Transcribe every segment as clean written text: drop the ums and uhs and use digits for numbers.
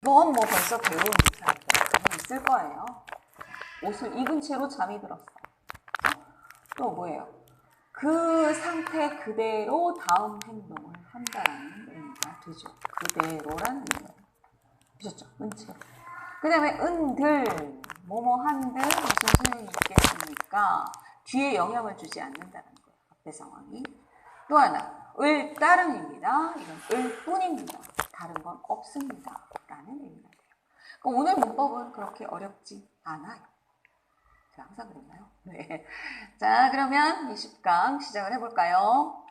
이건 뭐 벌써 배운 사람들 있을 거예요. 옷을 입은 채로 잠이 들었어. 또 뭐예요? 그 상태 그대로 다음 행동을 한다는 의미가 되죠. 그대로라는 의미가 되셨죠? 은채로. 그 다음에 은들, 뭐뭐 한들 무슨 소용이 있겠습니까? 뒤에 영향을 주지 않는다는 거예요. 앞의 상황이. 또 하나, 을 따름입니다. 이건 을 뿐입니다. 다른 건 없습니다. 라는 의미가 돼요. 그러니까 오늘 문법은 그렇게 어렵지 않아요. 제가 항상 그랬나요? 네. 자, 그러면 20강 시작을 해볼까요?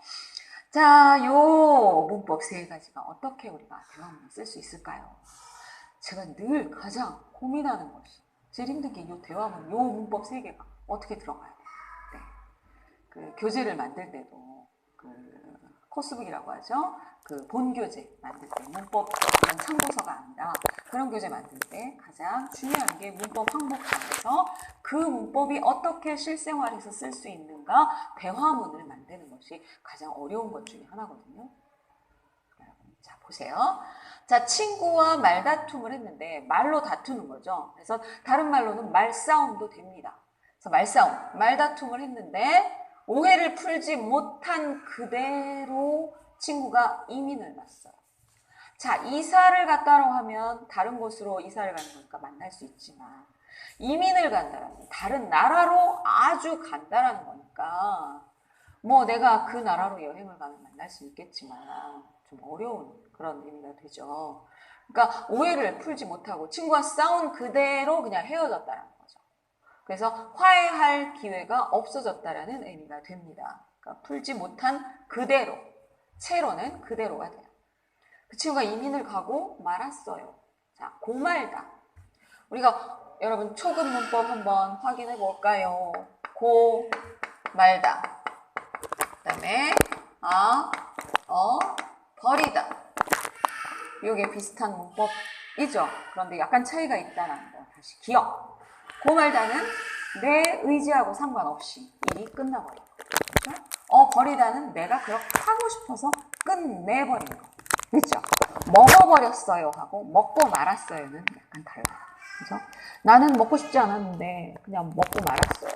자, 요 문법 세 가지가 어떻게 우리가 대화문에 쓸 수 있을까요? 제가 늘 가장 고민하는 것이 제일 힘든 게 요 대화문, 요 문법 세 개가 어떻게 들어가야 돼요? 네. 그 교재를 만들 때도 그 코스북이라고 하죠. 그 본교재 만들 때 문법 참고서가 아니라 그런 교재 만들 때 가장 중요한 게 문법 항목상에서 그 문법이 어떻게 실생활에서 쓸 수 있는가 대화문을 만드는 것이 가장 어려운 것 중에 하나거든요. 자, 보세요. 자, 친구와 말다툼을 했는데 말로 다투는 거죠. 그래서 다른 말로는 말싸움도 됩니다. 그래서 말싸움, 말다툼을 했는데 오해를 풀지 못한 그대로 친구가 이민을 갔어요. 자, 이사를 갔다고 하면 다른 곳으로 이사를 가는 거니까 만날 수 있지만 이민을 간다라는 다른 나라로 아주 간다라는 거니까 뭐 내가 그 나라로 여행을 가면 만날 수 있겠지만 좀 어려운 그런 의미가 되죠. 그러니까 오해를 풀지 못하고 친구와 싸운 그대로 그냥 헤어졌다라는 거죠. 그래서 화해할 기회가 없어졌다라는 의미가 됩니다. 그러니까 풀지 못한 그대로, 채로는 그대로가 돼요. 그 친구가 이민을 가고 말았어요. 자, 고말다. 우리가 여러분 초급 문법 한번 확인해 볼까요? 고, 말다. 그 다음에 버리다. 이게 비슷한 문법이죠. 그런데 약간 차이가 있다는 거 다시 기억. 고말다는 내 의지하고 상관없이 일이 끝나버려요. 그렇죠? 버리다는 내가 그렇게 하고 싶어서 끝내버리는 거. 그렇죠? 먹어버렸어요 하고 먹고 말았어요는 약간 달라요. 그래서 나는 먹고 싶지 않았는데 그냥 먹고 말았어요.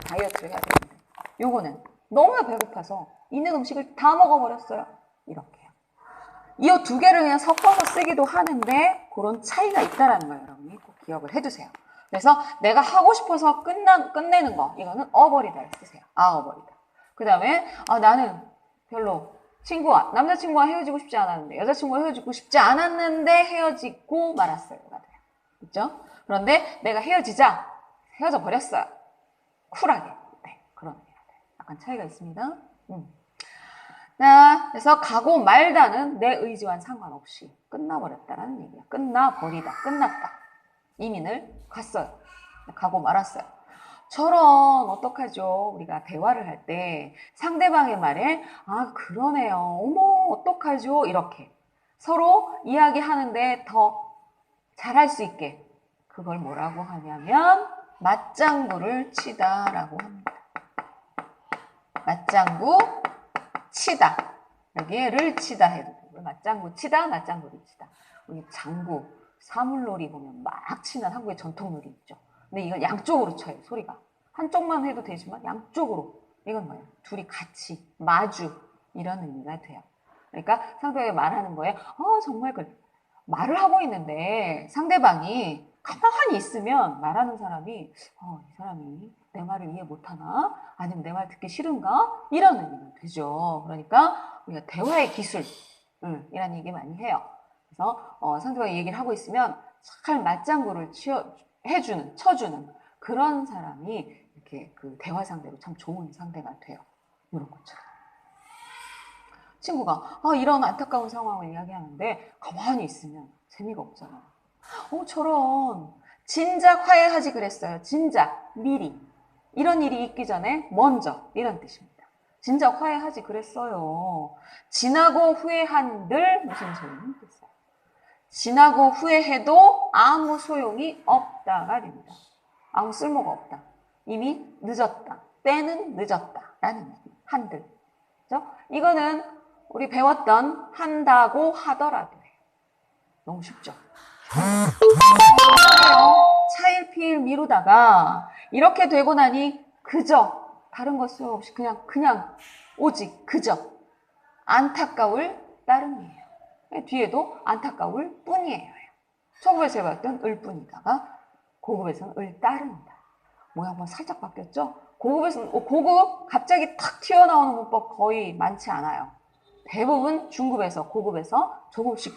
다이어트를 해야 되는데. 요거는 너무나 배고파서 있는 음식을 다 먹어버렸어요. 이렇게요. 이 두 개를 그냥 섞어서 쓰기도 하는데 그런 차이가 있다는 거예요. 여러분이 꼭 기억을 해두세요. 그래서 내가 하고 싶어서 끝내는 거 이거는 어버리다를 쓰세요. 어버리다. 그 다음에 나는 별로 남자친구와 헤어지고 싶지 않았는데 여자친구와 헤어지고 싶지 않았는데 헤어지고 말았어요가 돼요. 그렇죠? 그런데 내가 헤어져 버렸어요. 쿨하게. 네, 그런 의미가 돼요. 약간 차이가 있습니다. 자, 그래서 가고 말다는 내 의지와는 상관없이 끝나버렸다라는 얘기야. 끝나버리다, 끝났다. 이민을 갔어요. 가고 말았어요. 저런 어떡하죠? 우리가 대화를 할 때 상대방의 말에 그러네요. 어머 어떡하죠? 이렇게 서로 이야기하는데 더 잘할 수 있게 그걸 뭐라고 하냐면 맞장구를 치다라고 합니다. 맞장구 치다. 여기에를 치다 해도 되고 맞장구 치다, 맞장구를 치다. 우리 장구, 사물놀이 보면 막 치는 한국의 전통놀이 있죠. 근데 이건 양쪽으로 쳐요, 소리가. 한쪽만 해도 되지만 양쪽으로. 이건 뭐예요? 둘이 같이, 마주 이런 의미가 돼요. 그러니까 상대방이 말하는 거예요. 정말 말을 하고 있는데 상대방이 가만히 있으면 말하는 사람이 이 사람이 내 말을 이해 못하나? 아니면 내 말 듣기 싫은가? 이런 의미가 되죠. 그러니까 우리가 대화의 기술이라는 얘기 많이 해요. 그래서 상대방이 얘기를 하고 있으면 잘 맞장구를 쳐주는 그런 사람이 이렇게 그 대화 상대로 참 좋은 상대가 돼요. 이런 것처럼. 친구가 이런 안타까운 상황을 이야기하는데 가만히 있으면 재미가 없잖아요. 저런 진작 화해하지 그랬어요. 진작 미리 이런 일이 있기 전에 먼저 이런 뜻입니다. 진작 화해하지 그랬어요. 지나고 후회한들 무슨 소용이 있겠어요. 지나고 후회해도 아무 소용이 없다가 됩니다. 아무 쓸모가 없다. 이미 늦었다. 때는 늦었다라는 얘기. 한들. 그렇죠? 이거는 우리 배웠던 한다고 하더라도 해요. 너무 쉽죠? 차일피일 미루다가 이렇게 되고 나니 그저 다른 것 수없이 그냥 오직 그저 안타까울 따름이에요. 뒤에도 안타까울 뿐이에요. 초급에서 해봤던 을 뿐이다가 고급에서는 을 따릅니다. 모양만 살짝 바뀌었죠? 고급 갑자기 탁 튀어나오는 문법 거의 많지 않아요. 대부분 중급에서 고급에서 조금씩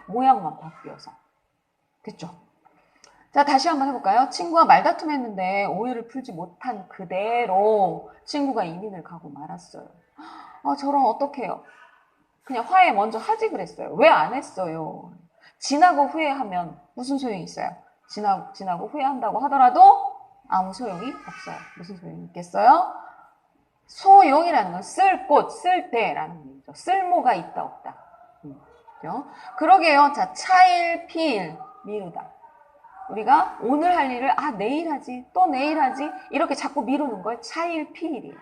모양만 바뀌어서. 됐죠? 자, 다시 한번 해볼까요? 친구와 말다툼했는데 오해를 풀지 못한 그대로 친구가 이민을 가고 말았어요. 아, 저런 어떡해요? 그냥 화해 먼저 하지 그랬어요. 왜 안 했어요? 지나고 후회하면 무슨 소용이 있어요? 지나고 후회한다고 하더라도 아무 소용이 없어요. 무슨 소용이 있겠어요? 소용이라는 건 쓸 곳, 쓸 때라는 얘기죠. 쓸모가 있다, 없다. 그죠? 그러게요. 자, 차일피일 미루다. 우리가 오늘 할 일을 내일 하지, 또 내일 하지 이렇게 자꾸 미루는 걸 차일피일이에요.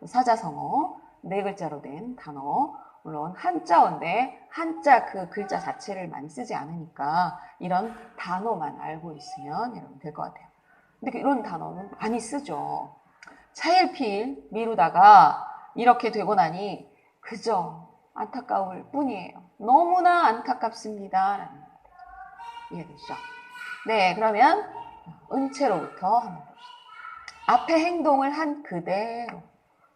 사자성어, 4글자로 된 단어. 물론 한자어인데 한자 그 글자 자체를 많이 쓰지 않으니까 이런 단어만 알고 있으면 여러분 될 것 같아요. 근데 이런 단어는 많이 쓰죠. 차일피일 미루다가 이렇게 되고 나니 그저 안타까울 뿐이에요. 너무나 안타깝습니다. 이해되시죠? 네, 그러면 은채로부터 한번 봅시다. 앞에 행동을 한 그대로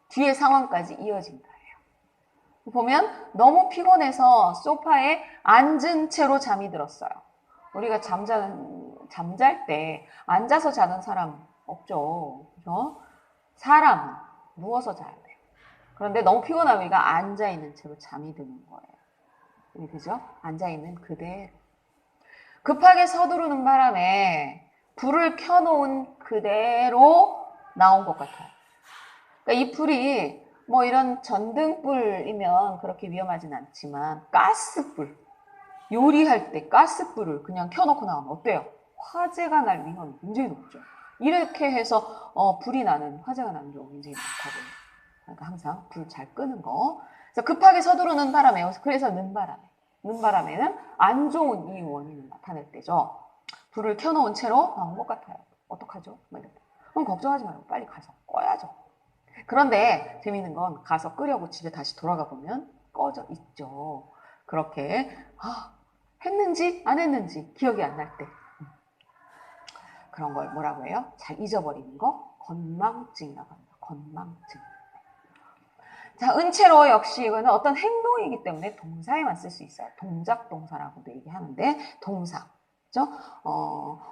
뒤에 상황까지 이어진다. 보면 너무 피곤해서 소파에 앉은 채로 잠이 들었어요. 우리가 잠잘 때 앉아서 자는 사람 없죠. 그죠? 사람은 누워서 자야 돼요. 그런데 너무 피곤하면 우리가 앉아있는 채로 잠이 드는 거예요. 그죠? 앉아있는 그대로. 급하게 서두르는 바람에 불을 켜놓은 그대로 나온 것 같아요. 그러니까 이 불이 뭐 이런 전등불이면 그렇게 위험하진 않지만 가스불, 요리할 때 가스불을 그냥 켜놓고 나오면 어때요? 화재가 날 위험이 굉장히 높죠. 이렇게 해서 불이 나는, 화재가 나는 경우 굉장히 많다고요. 그러니까 항상 불 잘 끄는 거. 그래서 급하게 서두르는 바람에, 그래서 는바람에는 안 좋은 이유 원인을 나타낼 때죠. 불을 켜놓은 채로 나온 것 같아요. 어떡하죠? 그럼 걱정하지 말고 빨리 가서 꺼야죠. 그런데 재미있는 건 가서 끄려고 집에 다시 돌아가 보면 꺼져 있죠. 그렇게 했는지 안 했는지 기억이 안 날 때. 그런 걸 뭐라고 해요? 잘 잊어버리는 거 건망증이라고 합니다. 건망증. 자, 은채로 역시 이거는 어떤 행동이기 때문에 동사에만 쓸 수 있어요. 동작 동사라고도 얘기하는데 동사. 그죠?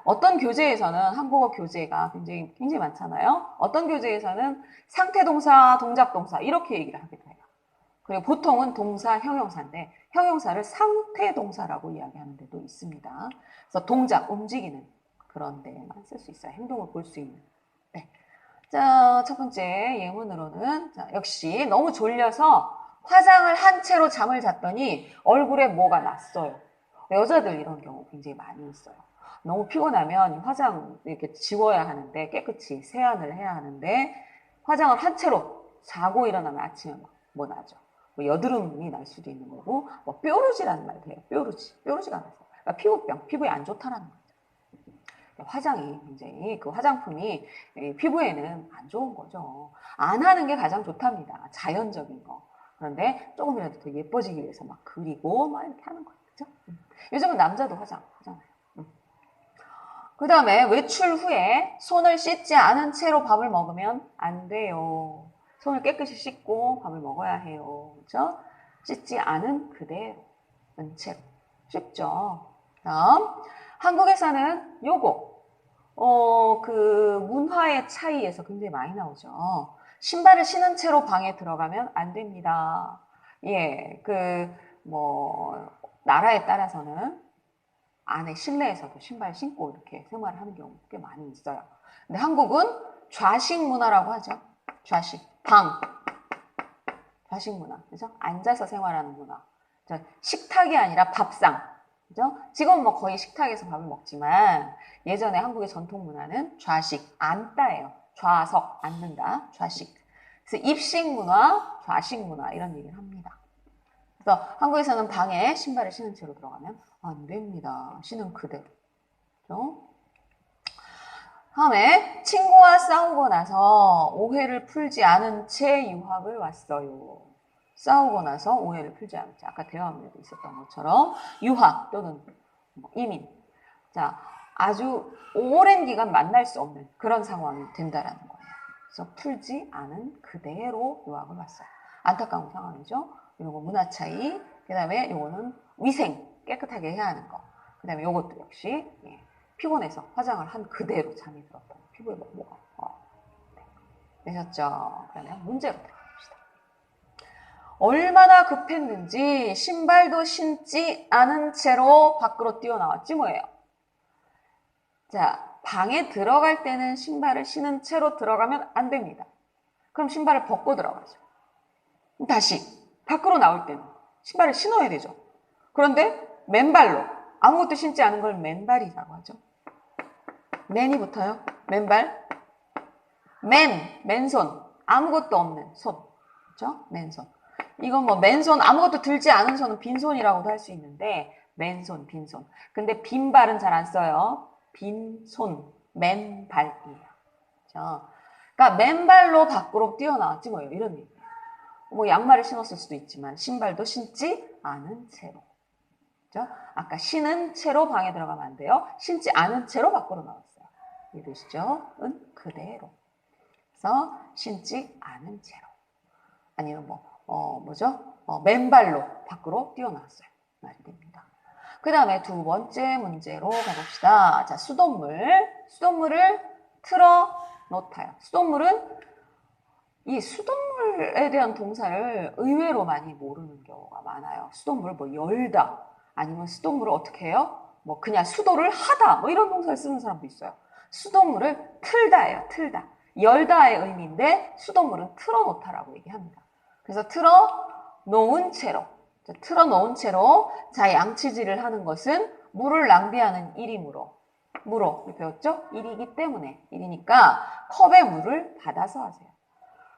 어떤 교재에서는 한국어 교재가 굉장히 많잖아요. 어떤 교재에서는 상태 동사, 동작 동사 이렇게 얘기를 하기도 해요. 그리고 보통은 동사, 형용사인데 형용사를 상태 동사라고 이야기하는 데도 있습니다. 그래서 동작, 움직이는 그런 데만 쓸 수 있어요. 행동을 볼 수 있는. 네. 자, 첫 번째 예문으로는 역시 너무 졸려서 화장을 한 채로 잠을 잤더니 얼굴에 뭐가 났어요. 여자들 이런 경우 굉장히 많이 있어요. 너무 피곤하면 화장 이렇게 지워야 하는데 깨끗이 세안을 해야 하는데 화장을 한 채로 자고 일어나면 아침에 뭐 나죠. 뭐 여드름이 날 수도 있는 거고 뭐 뾰루지라는 말도 해요. 뾰루지가 나서 그러니까 피부병, 피부에 안 좋다라는 거죠. 화장이 굉장히 그 화장품이 피부에는 안 좋은 거죠. 안 하는 게 가장 좋답니다. 자연적인 거. 그런데 조금이라도 더 예뻐지기 위해서 막 그리고 막 이렇게 하는 거예요. 그죠? 요즘은 남자도 화장하잖아요. 그 다음에 외출 후에 손을 씻지 않은 채로 밥을 먹으면 안 돼요. 손을 깨끗이 씻고 밥을 먹어야 해요. 그죠? 씻지 않은 그대로. 은채로. 쉽죠? 다음. 한국에서는 요거. 그 문화의 차이에서 굉장히 많이 나오죠. 신발을 신은 채로 방에 들어가면 안 됩니다. 예, 나라에 따라서는 안에 실내에서도 신발 신고 이렇게 생활을 하는 경우 꽤 많이 있어요. 근데 한국은 좌식 문화라고 하죠. 좌식, 좌식 문화, 그죠? 앉아서 생활하는 문화. 식탁이 아니라 밥상, 그죠? 지금은 뭐 거의 식탁에서 밥을 먹지만 예전에 한국의 전통 문화는 좌식, 앉다예요. 좌석, 앉는다, 좌식. 그래서 입식 문화, 좌식 문화 이런 얘기를 합니다. 그래서 한국에서는 방에 신발을 신은 채로 들어가면 안 됩니다. 시는 그대로. 그죠? 다음에 친구와 싸우고 나서 오해를 풀지 않은 채 유학을 왔어요. 싸우고 나서 오해를 풀지 않은 채. 아까 대화문에도 있었던 것처럼 유학 또는 이민. 자, 아주 오랜 기간 만날 수 없는 그런 상황이 된다라는 거예요. 그래서 풀지 않은 그대로 유학을 왔어요. 안타까운 상황이죠. 이런 거 문화 차이. 그 다음에 요거는 위생 깨끗하게 해야 하는 거. 그 다음에 요것도 역시 피곤해서 화장을 한 그대로 잠이 들었던 피부에 뭐가 되셨죠. 그러면 문제로 들어갑시다. 얼마나 급했는지 신발도 신지 않은 채로 밖으로 뛰어나왔지 뭐예요. 자, 방에 들어갈 때는 신발을 신은 채로 들어가면 안 됩니다. 그럼 신발을 벗고 들어가죠. 다시 밖으로 나올 때는 신발을 신어야 되죠. 그런데 맨발로 아무것도 신지 않은 걸 맨발이라고 하죠. 맨이 붙어요. 맨발. 맨손. 아무것도 없는 손. 그렇죠? 맨손. 이건 뭐 맨손 아무것도 들지 않은 손은 빈손이라고도 할 수 있는데 맨손, 빈손. 근데 빈발은 잘 안 써요. 빈손, 맨발이에요. 그렇죠? 그러니까 맨발로 밖으로 뛰어나왔지 뭐예요. 이런 얘기예요. 뭐 양말을 신었을 수도 있지만 신발도 신지 않은 채로. 그렇죠? 아까 신은 채로 방에 들어가면 안 돼요. 신지 않은 채로 밖으로 나왔어요. 이해되시죠? 은 그대로. 그래서 신지 않은 채로. 아니면 맨발로 밖으로 뛰어나왔어요. 말이 됩니다. 그 다음에 두 번째 문제로 가봅시다. 자, 수돗물을 틀어 놓다요. 수돗물은 이 수돗물에 대한 동사를 의외로 많이 모르는 경우가 많아요. 수돗물을 뭐 열다, 아니면 수돗물을 어떻게 해요? 뭐 그냥 수도를 하다, 뭐 이런 동사를 쓰는 사람도 있어요. 수돗물을 틀다예요, 틀다. 열다의 의미인데 수돗물은 틀어놓다라고 얘기합니다. 그래서 틀어놓은 채로, 자, 양치질을 하는 것은 물을 낭비하는 일이므로, 무로 배웠죠? 일이기 때문에, 일이니까 컵에 물을 받아서 하세요.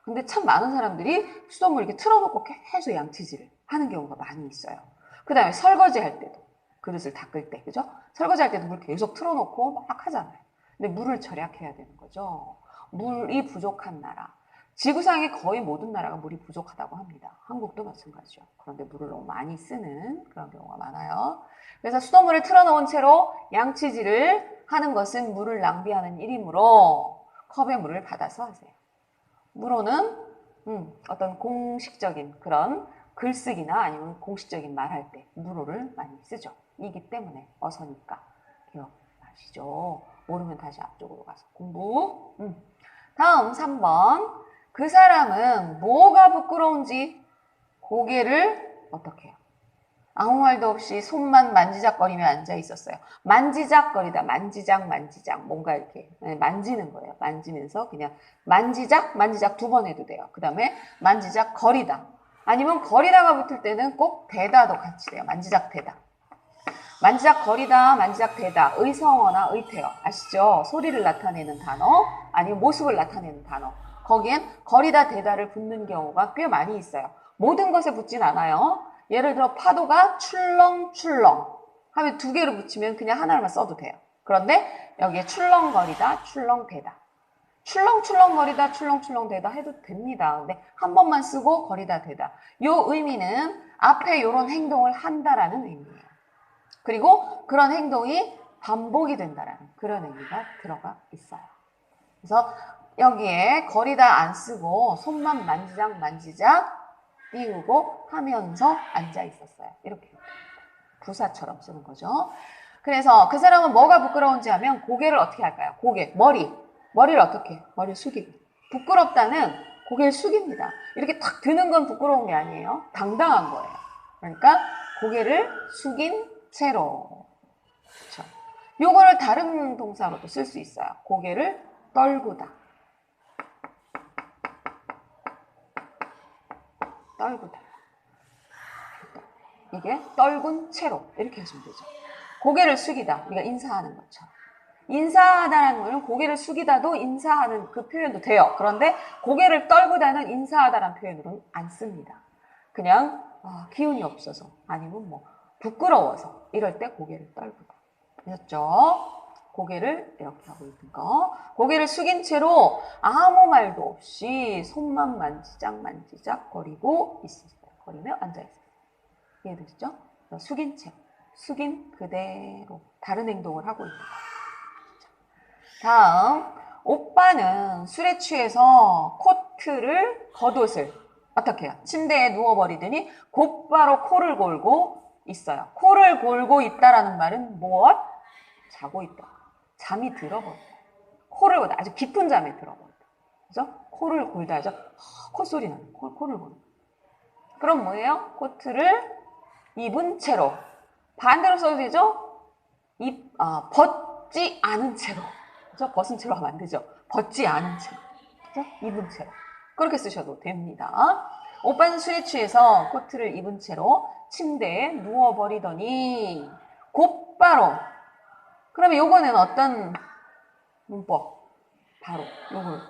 근데 참 많은 사람들이 수돗물 이렇게 틀어놓고 계속 양치질을 하는 경우가 많이 있어요. 그 다음에 설거지 할 때도, 그릇을 닦을 때, 그죠? 설거지 할 때도 물 계속 틀어놓고 막 하잖아요. 근데 물을 절약해야 되는 거죠. 물이 부족한 나라. 지구상의 거의 모든 나라가 물이 부족하다고 합니다. 한국도 마찬가지죠. 그런데 물을 너무 많이 쓰는 그런 경우가 많아요. 그래서 수돗물을 틀어놓은 채로 양치질을 하는 것은 물을 낭비하는 일이므로 컵에 물을 받아서 하세요. 무로는 어떤 공식적인 그런 글쓰기나 아니면 공식적인 말할 때 무로를 많이 쓰죠. 이기 때문에 어서니까 기억하시죠. 모르면 다시 앞쪽으로 가서 공부. 다음 3번. 그 사람은 뭐가 부끄러운지 고개를 어떻게 해요? 아무 말도 없이 손만 만지작거리며 앉아 있었어요. 만지작거리다, 만지작. 뭔가 이렇게 만지는 거예요. 만지면서 그냥 만지작 두 번 해도 돼요. 그 다음에 만지작거리다. 아니면 거리다가 붙을 때는 꼭 대다도 같이 돼요. 만지작대다. 만지작거리다, 만지작대다. 의성어나 의태어. 아시죠? 소리를 나타내는 단어, 아니면 모습을 나타내는 단어. 거기엔 거리다, 대다를 붙는 경우가 꽤 많이 있어요. 모든 것에 붙진 않아요. 예를 들어 파도가 출렁출렁 하면 두 개를 붙이면 그냥 하나만 써도 돼요. 그런데 여기에 출렁거리다, 출렁대다. 출렁출렁거리다, 출렁출렁대다 해도 됩니다. 근데 한 번만 쓰고 거리다, 대다. 요 의미는 앞에 이런 행동을 한다라는 의미예요. 그리고 그런 행동이 반복이 된다라는 그런 의미가 들어가 있어요. 그래서 여기에 거리다 안 쓰고 손만 만지작 띄우고 하면서 앉아 있었어요. 이렇게 부사처럼 쓰는 거죠. 그래서 그 사람은 뭐가 부끄러운지 하면 고개를 어떻게 할까요? 고개, 머리를 어떻게 해요? 머리를 숙이고. 부끄럽다는 고개를 숙입니다. 이렇게 탁 드는 건 부끄러운 게 아니에요. 당당한 거예요. 그러니까 고개를 숙인 채로. 그렇죠. 요거를 다른 동사로도 쓸 수 있어요. 고개를 떨구다. 떨구다. 이게 떨군 채로 이렇게 하시면 되죠. 고개를 숙이다. 우리가 인사하는 것처럼. 인사하다라는 거는 고개를 숙이다도 인사하는 그 표현도 돼요. 그런데 고개를 떨구다는 인사하다라는 표현으로는 안 씁니다. 그냥 기운이 없어서 아니면 부끄러워서 이럴 때 고개를 떨구다. 아셨죠? 고개를 이렇게 하고 있는 거. 고개를 숙인 채로 아무 말도 없이 손만 만지작 거리고 있어요. 거리며 앉아있어요. 이해되시죠? 숙인 채, 숙인 그대로 다른 행동을 하고 있는 거예요. 다음, 오빠는 술에 취해서 코트를, 겉옷을 어떻게 해요? 침대에 누워버리더니 곧바로 코를 골고 있어요. 코를 골고 있다라는 말은 무엇? 자고 있다. 잠이 들어버린다. 코를 골다. 아주 깊은 잠에 들어버린다. 그죠? 코를 골다 하죠. 콧소리 나는 코를 골다. 그럼 뭐예요? 코트를 입은 채로. 반대로 써도 되죠? 벗지 않은 채로. 그죠? 벗은 채로 하면 안 되죠. 벗지 않은 채로. 그죠? 입은 채로. 그렇게 쓰셔도 됩니다. 오빠는 술에 취해서 코트를 입은 채로 침대에 누워버리더니 곧바로. 그러면 요거는 어떤 문법? 바로 요걸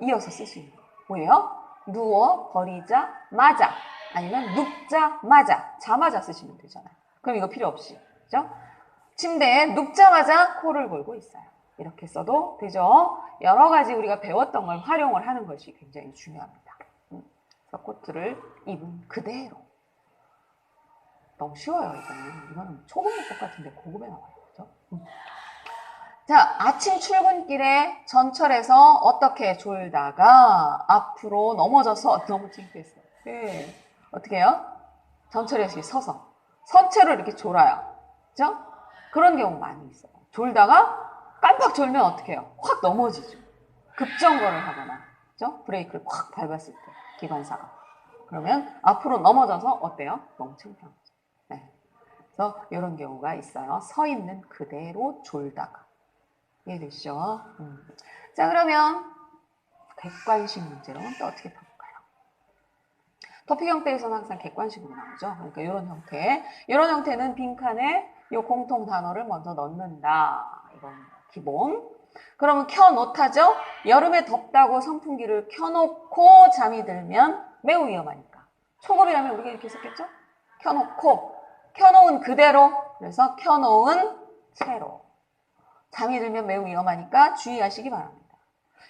이어서 쓸 수 있는 거. 뭐예요? 누워버리자마자 아니면 눕자마자 자마자 쓰시면 되잖아요. 그럼 이거 필요 없이. 그죠? 침대에 눕자마자 코를 골고 있어요. 이렇게 써도 되죠. 여러 가지 우리가 배웠던 걸 활용을 하는 것이 굉장히 중요합니다. 그래서 코트를 입은 그대로. 너무 쉬워요, 이거는. 이거는 초급문법 같은데 고급에 나와요. 그죠? 자, 아침 출근길에 전철에서 어떻게 졸다가 앞으로 넘어져서 너무 창피했어요. 네. 어떻게 해요? 전철에서 서서 선체로 이렇게 졸아요. 그죠? 그런 경우 많이 있어요. 졸다가 깜빡 졸면 어떻게 해요? 확 넘어지죠. 급정거를 하거나, 그죠? 브레이크를 확 밟았을 때, 기관사가. 그러면 앞으로 넘어져서 어때요? 너무 창피한 거죠. 네. 그래서 이런 경우가 있어요. 서 있는 그대로 졸다가. 이해되시죠? 자, 그러면 객관식 문제로는 또 어떻게 풀까요? 토픽 형태에서는 항상 객관식으로 나오죠. 그러니까 이런 형태. 이런 형태는 빈칸에 이 공통 단어를 먼저 넣는다. 이건 기본. 그러면 켜놓다죠? 여름에 덥다고 선풍기를 켜놓고 잠이 들면 매우 위험하니까. 초급이라면 우리가 이렇게 썼겠죠? 켜놓고, 켜놓은 그대로. 그래서 켜놓은 채로. 잠이 들면 매우 위험하니까 주의하시기 바랍니다.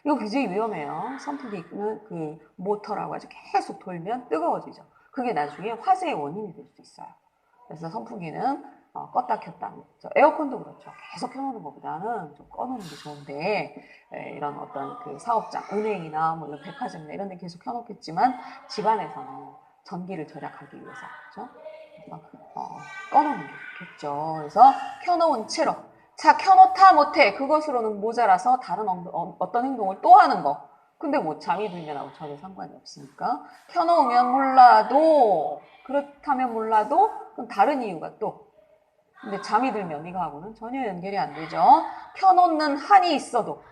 이거 굉장히 위험해요. 선풍기는 그 모터라고 하죠. 계속 돌면 뜨거워지죠. 그게 나중에 화재의 원인이 될 수 있어요. 그래서 선풍기는 껐다 켰다. 에어컨도 그렇죠. 계속 켜놓는 것보다는 좀 꺼놓는 게 좋은데 이런 어떤 그 사업장, 은행이나 뭐 이런 백화점이나 이런 데 계속 켜놓겠지만 집안에서는 전기를 절약하기 위해서 그렇죠? 꺼놓는 게 좋겠죠. 그래서 켜놓은 채로. 자, 켜놓다 못해. 그것으로는 모자라서 다른 어떤 행동을 또 하는 거. 근데 뭐 잠이 들면하고 전혀 상관이 없으니까. 켜놓으면 몰라도, 그렇다면 몰라도, 그럼 다른 이유가 또. 근데 잠이 들면 이거하고는 전혀 연결이 안 되죠. 켜놓는 한이 있어도,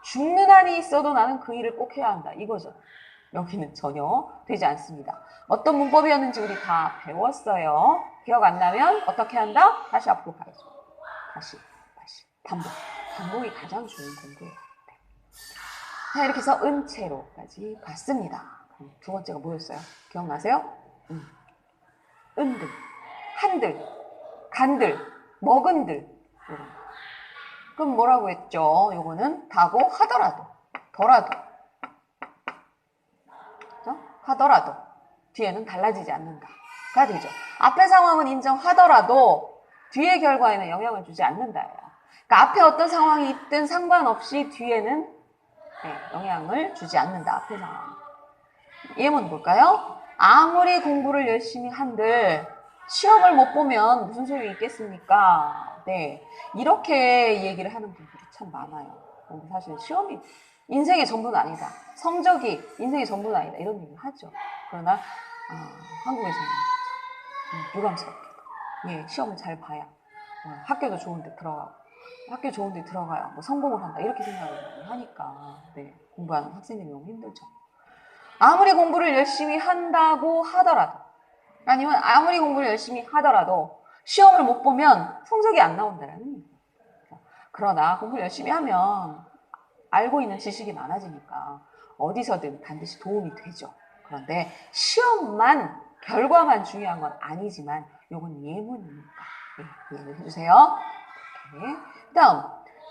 죽는 한이 있어도 나는 그 일을 꼭 해야 한다. 이거죠. 여기는 전혀 되지 않습니다. 어떤 문법이었는지 우리 다 배웠어요. 기억 안 나면 어떻게 한다? 다시 앞으로 가야죠. 다시. 반복이 가장 좋은 공부예요. 네. 자, 이렇게 해서 은채로까지 봤습니다. 그럼 두 번째가 뭐였어요? 기억나세요? 은들, 한들, 간들, 먹은들. 이런. 그럼 뭐라고 했죠? 요거는 다고 하더라도, 더라도. 그렇죠? 하더라도 뒤에는 달라지지 않는다가 되죠. 앞의 상황은 인정하더라도 뒤의 결과에는 영향을 주지 않는다예요. 그러니까 앞에 어떤 상황이 있든 상관없이 뒤에는 영향을 주지 않는다. 앞의 상황. 예문 볼까요? 아무리 공부를 열심히 한들 시험을 못 보면 무슨 소용이 있겠습니까? 네, 이렇게 얘기를 하는 분들이 참 많아요. 근데 사실 시험이 인생의 전부는 아니다. 성적이 인생의 전부는 아니다. 이런 얘기를 하죠. 그러나 한국에서는 유감스럽게 시험을 잘 봐야 학교도 좋은 데 들어가고 학교 좋은 데 들어가야 뭐 성공을 한다 이렇게 생각을 많이 하니까 공부하는 학생들이 너무 힘들죠. 아무리 공부를 열심히 한다고 하더라도 아니면 아무리 공부를 열심히 하더라도 시험을 못 보면 성적이 안 나온다라는 얘기예요. 그러나 공부를 열심히 하면 알고 있는 지식이 많아지니까 어디서든 반드시 도움이 되죠. 그런데 시험만 결과만 중요한 건 아니지만 요건 예문이니까 이해를 해주세요. 네. 다음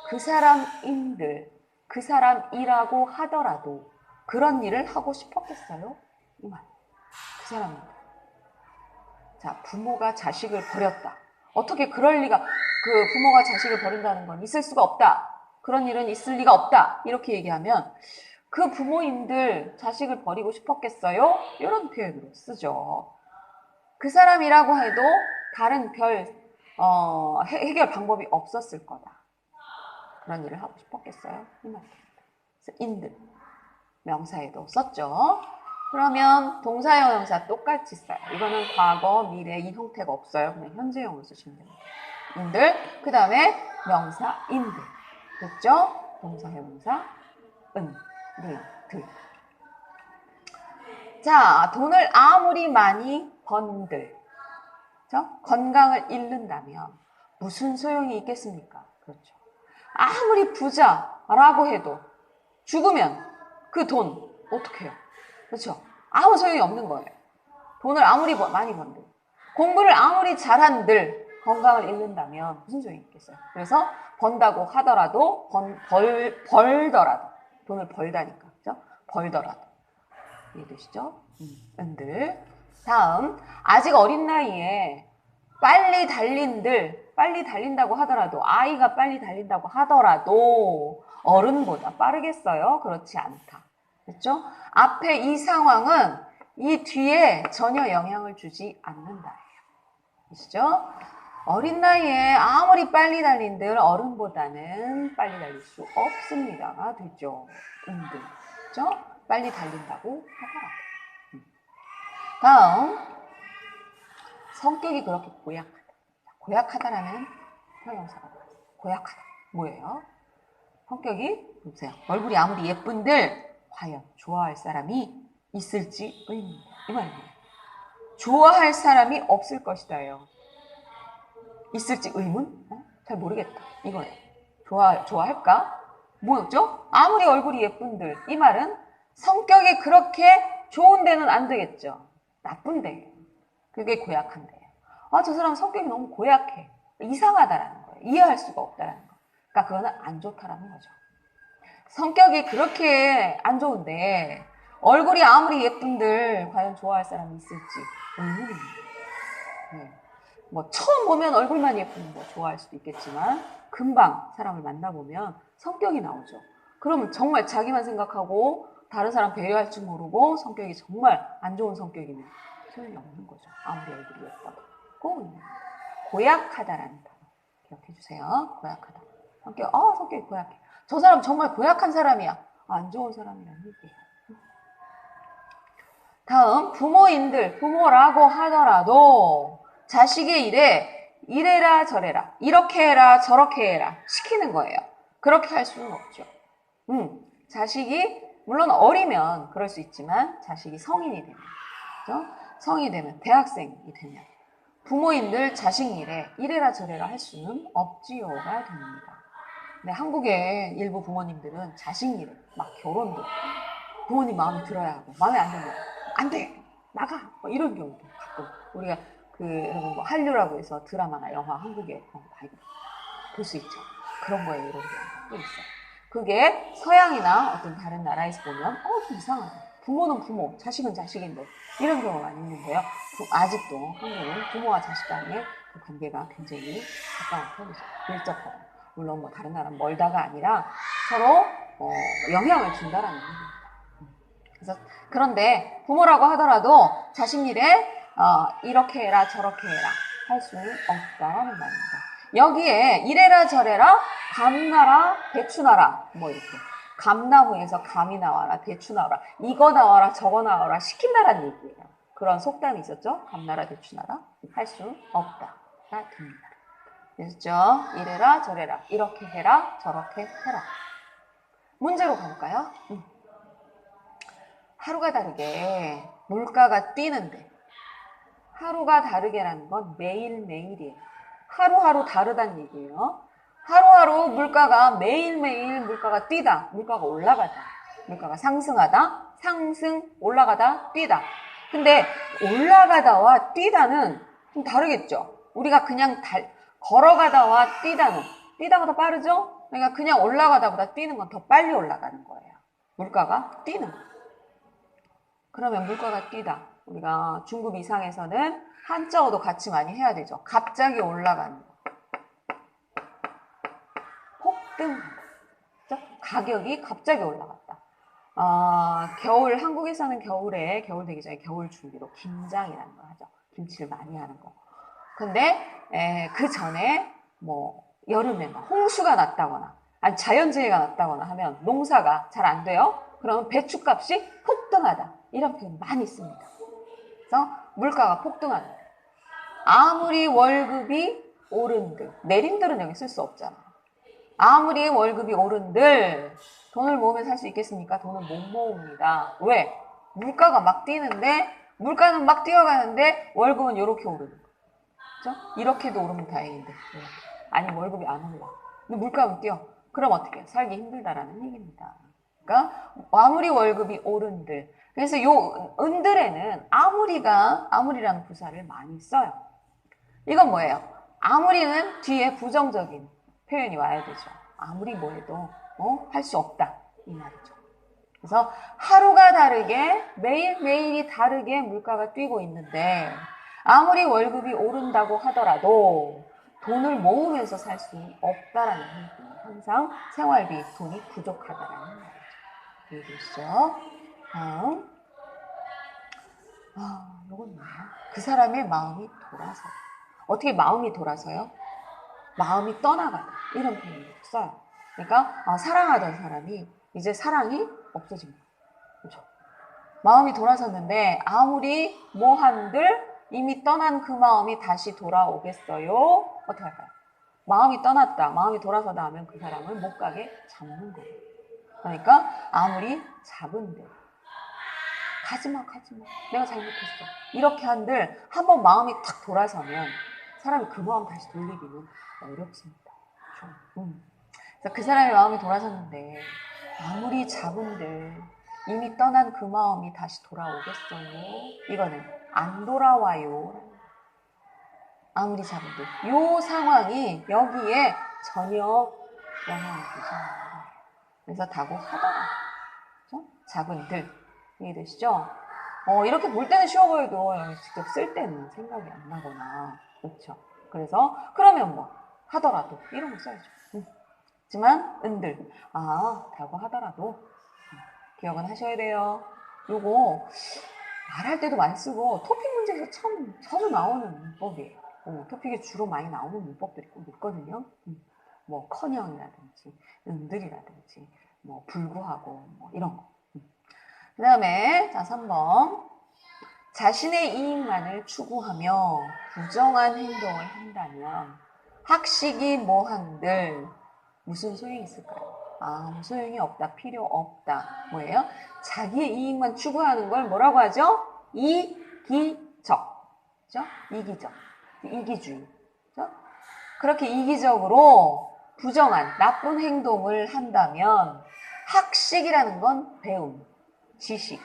그 사람인들 그 사람이라고 하더라도 그런 일을 하고 싶었겠어요? 이 말. 그 사람인들. 자, 부모가 자식을 버렸다. 어떻게 그럴 리가, 그 부모가 자식을 버린다는 건 있을 수가 없다. 그런 일은 있을 리가 없다. 이렇게 얘기하면 그 부모님들 자식을 버리고 싶었겠어요? 이런 표현으로 쓰죠. 그 사람이라고 해도 다른 해결 방법이 없었을 거다. 그런 일을 하고 싶었겠어요? 이 말입니다. 그래서 인들, 명사에도 썼죠. 그러면 동사형 형사 똑같이 써요. 이거는 과거, 미래 이 형태가 없어요. 그냥 현재형으로 쓰시면 됩니다. 인들, 그 다음에 명사 인들. 됐죠? 동사형 형사 은, 들. 자, 돈을 아무리 많이 번들, 건강을 잃는다면 무슨 소용이 있겠습니까? 그렇죠. 아무리 부자라고 해도 죽으면 그 돈 어떻게 해요? 그렇죠? 아무 소용이 없는 거예요. 돈을 아무리 많이 번들, 공부를 아무리 잘한들 건강을 잃는다면 무슨 소용이 있겠어요? 그래서 번다고 하더라도 벌더라도 돈을 벌다니까, 그죠? 벌더라도 이해되시죠? 은들. 다음 아직 어린 나이에 빨리 달린다고 하더라도 아이가 빨리 달린다고 하더라도 어른보다 빠르겠어요? 그렇지 않다. 그렇죠? 앞에 이 상황은 이 뒤에 전혀 영향을 주지 않는다. 아시죠? 어린 나이에 아무리 빨리 달린들 어른보다는 빨리 달릴 수 없습니다가 되죠. 은들. 그렇죠? 빨리 달린다고 하더라도. 다음 성격이 그렇게 고약하다. 고약하다라는 형용사가 나와요. 고약하다. 뭐예요? 성격이 보세요. 얼굴이 아무리 예쁜들 과연 좋아할 사람이 있을지 의문이다. 이 말입니다. 좋아할 사람이 없을 것이다요. 있을지 의문? 잘 모르겠다. 이거예요. 좋아할까? 뭐였죠? 아무리 얼굴이 예쁜들. 이 말은 성격이 그렇게 좋은 데는 안 되겠죠. 나쁜 데예요. 그게 고약한 데예요. 저 사람 성격이 너무 고약해. 이상하다라는 거예요. 이해할 수가 없다라는 거. 그러니까 그거는 안 좋다라는 거죠. 성격이 그렇게 안 좋은데 얼굴이 아무리 예쁜들 과연 좋아할 사람이 있을지 의문입니다. 네. 뭐 처음 보면 얼굴만 예쁘면 뭐 좋아할 수도 있겠지만 금방 사람을 만나보면 성격이 나오죠. 그러면 정말 자기만 생각하고 다른 사람 배려할 줄 모르고 성격이 정말 안 좋은 성격이면 소용이 없는 거죠. 아무리 얼굴이 예쁘다고. 고약하다라는 단어 기억해 주세요. 고약하다. 성격이 고약해. 저 사람 정말 고약한 사람이야. 안 좋은 사람이라는 얘기예요. 다음 부모라고 하더라도 자식의 일에 이래라 저래라 이렇게 해라 저렇게 해라 시키는 거예요. 그렇게 할 수는 없죠. 자식이 물론 어리면 그럴 수 있지만 자식이 성인이 되면, 그렇죠? 성인이 되면 대학생이 되면 부모님들 자식 일에 이래라 저래라 할 수는 없지요가 됩니다. 근데 한국의 일부 부모님들은 자식 일에 막 결혼도 부모님 마음에 들어야 하고 마음에 안 들면 안 돼! 나가! 뭐 이런 경우도 가끔 우리가 여러분 뭐 한류라고 해서 드라마나 영화 한국에 많이 볼 수 있죠. 그런 거에 이런 경우가 있어요. 그게 서양이나 어떤 다른 나라에서 보면 좀 이상하다. 부모는 부모, 자식은 자식인데 이런 경우가 많이 있는데요. 아직도 한국은 부모와 자식 간의 그 관계가 굉장히 가까운 편이죠. 밀접하고. 물론 뭐 다른 나라는 멀다가 아니라 서로 영향을 준다라는 얘기입니다. 그래서 그런데 부모라고 하더라도 자식 일에 이렇게 해라 저렇게 해라 할 수는 없다라는 말입니다. 여기에 이래라 저래라 감나라 대추나라 뭐 이렇게 감나무에서 감이 나와라 대추 나와라 이거 나와라 저거 나와라 시킨다라는 얘기예요. 그런 속담이 있었죠. 감나라 대추나라 할 수 없다가 됩니다. 됐죠? 이래라 저래라 이렇게 해라 저렇게 해라. 문제로 가볼까요? 하루가 다르게 물가가 뛰는데 하루가 다르게라는 건 매일매일이에요. 하루하루 다르다는 얘기예요. 하루하루 물가가 매일매일 물가가 뛰다. 물가가 올라가다. 물가가 상승하다. 상승, 올라가다, 뛰다. 근데 올라가다와 뛰다는 좀 다르겠죠? 우리가 그냥 걸어가다와 뛰다가 더 빠르죠? 그러니까 그냥 올라가다보다 뛰는 건 더 빨리 올라가는 거예요. 물가가 뛰는 거. 그러면 물가가 뛰다. 우리가 중급 이상에서는 한자어도 같이 많이 해야 되죠. 갑자기 올라가는 거. 폭등하다. 가격이 갑자기 올라갔다. 한국에서는 겨울 되기 전에 겨울 준비로 김장이라는 걸 하죠. 김치를 많이 하는 거. 근데 그 전에 뭐 여름에 홍수가 났다거나 아니 자연재해가 났다거나 하면 농사가 잘 안 돼요. 그러면 배추값이 폭등하다. 이런 표현 많이 씁니다. 그래서 물가가 폭등하다. 아무리 월급이 오른들, 내린들은 여기 쓸 수 없잖아. 아무리 월급이 오른들 돈을 모으면 살 수 있겠습니까? 돈을 못 모읍니다. 왜? 물가가 막 뛰는데 물가는 막 뛰어가는데 월급은 이렇게 오르는 거죠. 그렇죠? 이렇게도 오르면 다행인데 아니 월급이 안 올라. 근데 물가는 뛰어. 그럼 어떻게? 살기 힘들다라는 얘기입니다. 그러니까 아무리 월급이 오른들. 그래서 요 은들에는 아무리라는 부사를 많이 써요. 이건 뭐예요? 아무리는 뒤에 부정적인 표현이 와야 되죠. 아무리 뭐 해도 할 수 없다 이 말이죠. 그래서 하루가 다르게 매일매일이 다르게 물가가 뛰고 있는데 아무리 월급이 오른다고 하더라도 돈을 모으면서 살 수 없다라는 얘기예요. 항상 생활비, 돈이 부족하다라는 말이죠. 이해되시죠? 다음. 이건 뭐야? 그 사람의 마음이 돌아서. 어떻게 마음이 돌아서요? 마음이 떠나가다. 이런 표현을 써요. 그러니까 사랑하던 사람이 이제 사랑이 없어집니다. 그렇죠? 마음이 돌아섰는데 아무리 뭐 한들 이미 떠난 그 마음이 다시 돌아오겠어요? 어떻게 할까요? 마음이 떠났다. 마음이 돌아서다 하면 그 사람을 못 가게 잡는 거예요. 그러니까 아무리 잡은들 가지마 내가 잘못했어 이렇게 한들 한번 마음이 탁 돌아서면 사람이 그 마음 다시 돌리기는 어렵습니다. 그렇죠? 그래서 그 사람의 마음이 돌아섰는데 아무리 잡은들 이미 떠난 그 마음이 다시 돌아오겠어요? 이거는 안 돌아와요. 아무리 잡은들 요 상황이 여기에 전혀 영향을 주지 않아요. 그래서 다고 하더라. 그렇죠? 잡은들 이해되시죠? 이렇게 볼 때는 쉬워 보여도 직접 쓸 때는 생각이 안 나거나 그렇죠. 그래서 그러면 뭐 하더라도 이런 거 써야죠. 하지만 은들 다고 하더라도 기억은 하셔야 돼요. 요거 말할 때도 많이 쓰고 토픽 문제에서 자주 나오는 문법이에요. 토픽에 주로 많이 나오는 문법들이 꼭 있거든요. 뭐 커녕이라든지 은들이라든지 뭐 불구하고 뭐 이런 거. 그 다음에 자 3번 자신의 이익만을 추구하며 부정한 행동을 한다면 학식이 뭐한들 무슨 소용이 있을까요? 아무 소용이 없다. 필요 없다. 뭐예요? 자기의 이익만 추구하는 걸 뭐라고 하죠? 이기적. 그죠? 이기적. 이기주의. 그죠? 그렇게 이기적으로 부정한 나쁜 행동을 한다면 학식이라는 건 배움, 지식.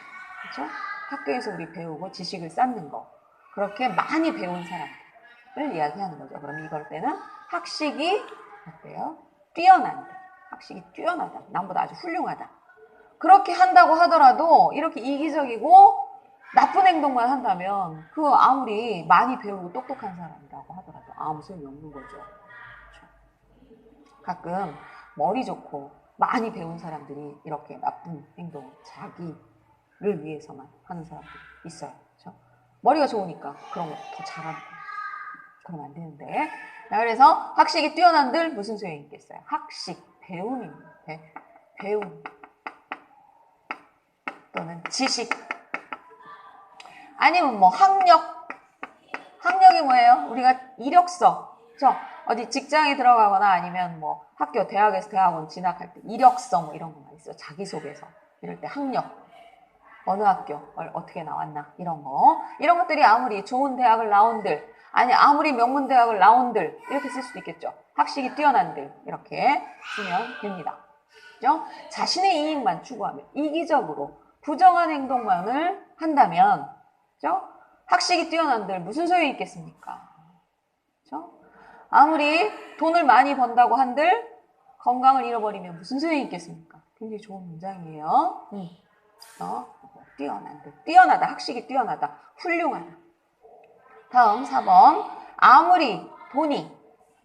그죠? 학교에서 우리 배우고 지식을 쌓는 거. 그렇게 많이 배운 사람을 이야기하는 거죠. 그럼 이걸 때는 학식이 어때요? 뛰어난다. 학식이 뛰어나다. 남보다 아주 훌륭하다. 그렇게 한다고 하더라도 이렇게 이기적이고 나쁜 행동만 한다면 그 아무리 많이 배우고 똑똑한 사람이라고 하더라도 아무 소용이 없는 거죠. 그렇죠? 가끔 머리 좋고 많이 배운 사람들이 이렇게 나쁜 행동, 자기를 위해서만 하는 사람들이 있어요. 그렇죠? 머리가 좋으니까 그런 거 더 잘하는 거예요. 그러면 안 되는데. 자, 그래서 학식이 뛰어난들 무슨 소용이 있겠어요? 학식, 배움입니다. 배움 또는 지식 아니면 뭐 학력이 뭐예요? 우리가 이력서 그렇죠? 어디 직장에 들어가거나 아니면 뭐 학교, 대학에서 대학원 진학할 때 이력서 뭐 이런 거가 있어요. 자기소개서 이럴 때 학력 어느 학교 어떻게 나왔나 이런 것들이 아무리 좋은 대학을 나온들 아니 아무리 명문대학을 나온들 이렇게 쓸 수도 있겠죠. 학식이 뛰어난들 이렇게 쓰면 됩니다. 그죠? 자신의 이익만 추구하며 이기적으로 부정한 행동만을 한다면 그죠? 학식이 뛰어난들 무슨 소용이 있겠습니까? 그렇죠? 아무리 돈을 많이 번다고 한들 건강을 잃어버리면 무슨 소용이 있겠습니까? 굉장히 좋은 문장이에요. 뛰어난들, 뛰어나다, 학식이 뛰어나다, 훌륭하다. 다음 4번. 아무리 돈이